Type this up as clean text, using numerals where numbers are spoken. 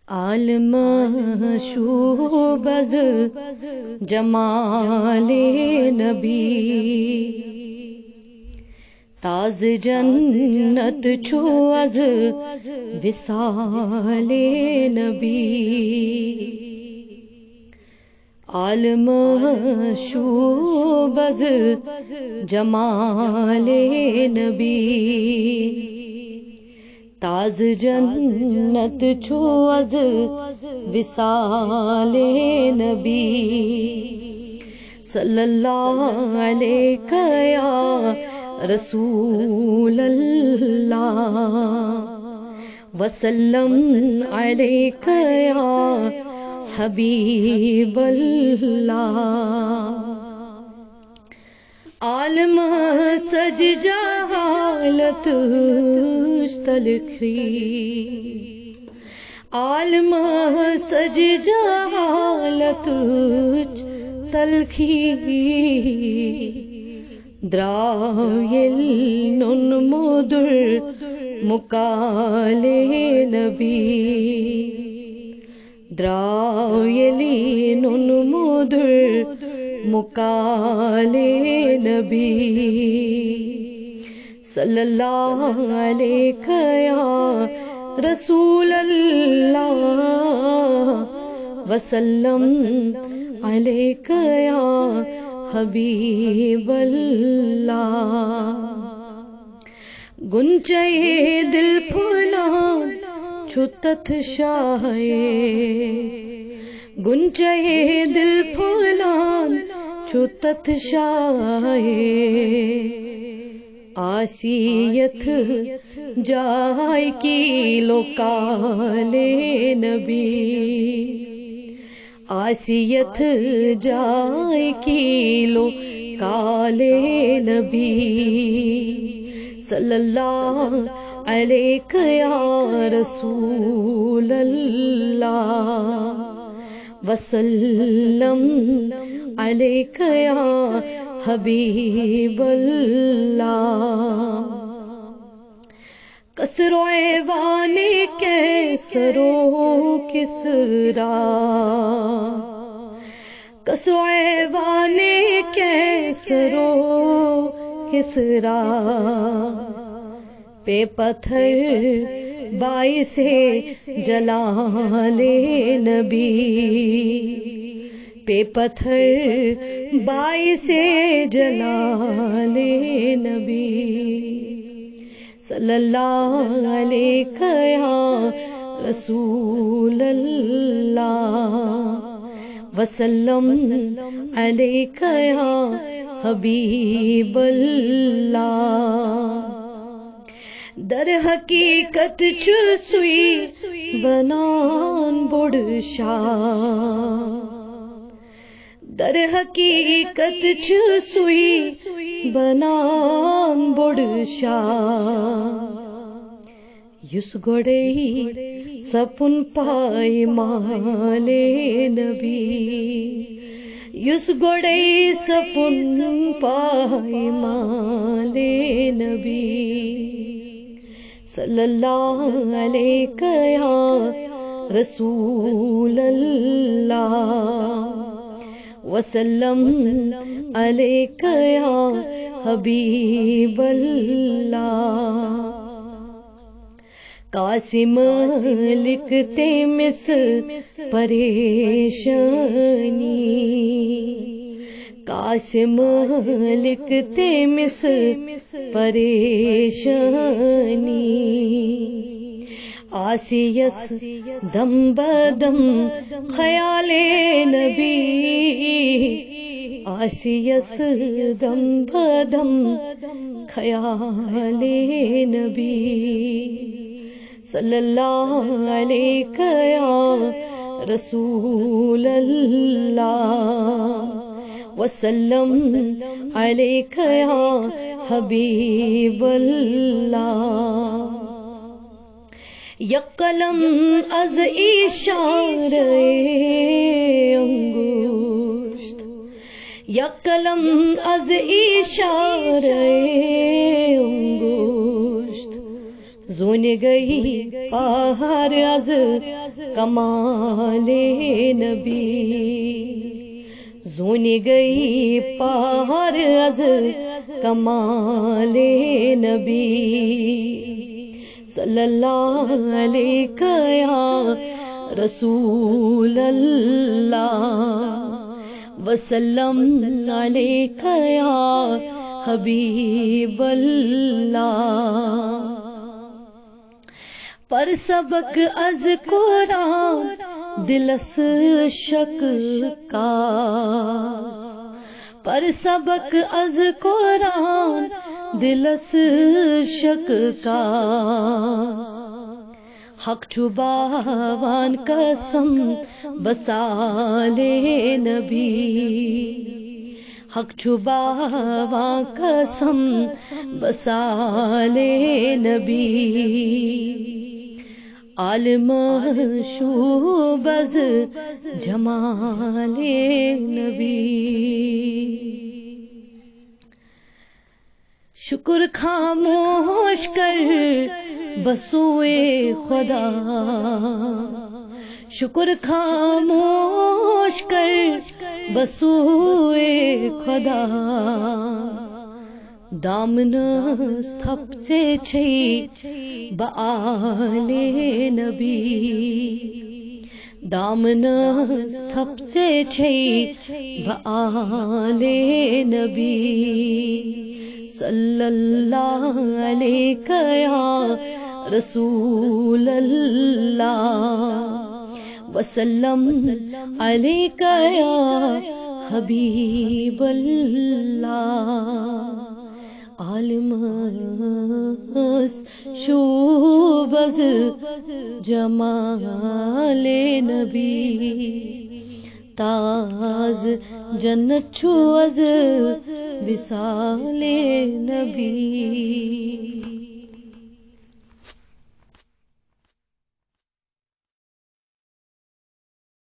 عالم showbiz جمال نبی تاز جنت چھو از وصال نبی عالم شوبز جمال نبی تاز جنت چھو از وصال نبی صلی اللہ علیہ یا رسول اللہ وسلم علیک یا حبیب اللہ عالم سج جہالت تلخی عالم سج جہالت تلخی درائل نن مدر مکال نبی درائلی نن مدر مکال نبی صلی اللہ علیہ یا رسول اللہ وسلم علیہ یا حبیب اللہ گنچے دل پھولان چھتت شاہے گنچے دل پھولان چھتت شاہے آسیت جائے کی لوکال نبی آسیت جائے کی لوکال نبی صلی اللہ علیہ یا رسول اللہ وسلم علیک یا حبیب اللہ کسر و ایوان کیسرو کسرا کسر و ایوان کیسرو کسرا پہ پتھر باعث جلال نبی پہ پتھر باعث جلال نبی صلی اللہ علیہ یا رسول اللہ وسلم علیہ یا حبیب اللہ در حقیقت چسوئی بنان بڑشا در حقیقت چسوئی بنان بڑشا یس گوڑے سپن پائی مال نبی یس گوڑے سپن پائی مال نبی صلی اللہ علیہ یا رسول اللہ وسلم علیک یا حبیب اللہ قاسم لکھتے مس پریشانی قاسم لکھتے مس پریشانی آسیس دم بدم خیال نبی آسیس دم بدم خیال نبی صلی اللہ علیہ یا رسول اللہ وسلم علیک یا حبیب اللہ یک قلم از اشارے انگشت یک قلم از اشارے انگشت زون گئی پہر از کمال نبی زونی گئی پہر از کمال نبی صلی اللہ علیہ یا رسول اللہ وسلم علیک یا حبیب اللہ پر سبق از قرآن دلس شک کاس پر سبق از قرآن دلس شک کاس حق چھباوان قسم بسال نبی حق چھباوان قسم بسال نبی عالم شوبز جمال نبی شکر خاموش کر بسوئے خدا شکر خاموش کر بسوئے خدا دامن تھپ سے چھ بآل نبی دامن تھپ سے چھ بآل نبی صلی اللہ علیہ یا رسول اللہ وسلم علیک یا حبیب اللہ عالم شوبز جمال نبی تاز جنت چھو از وصال نبی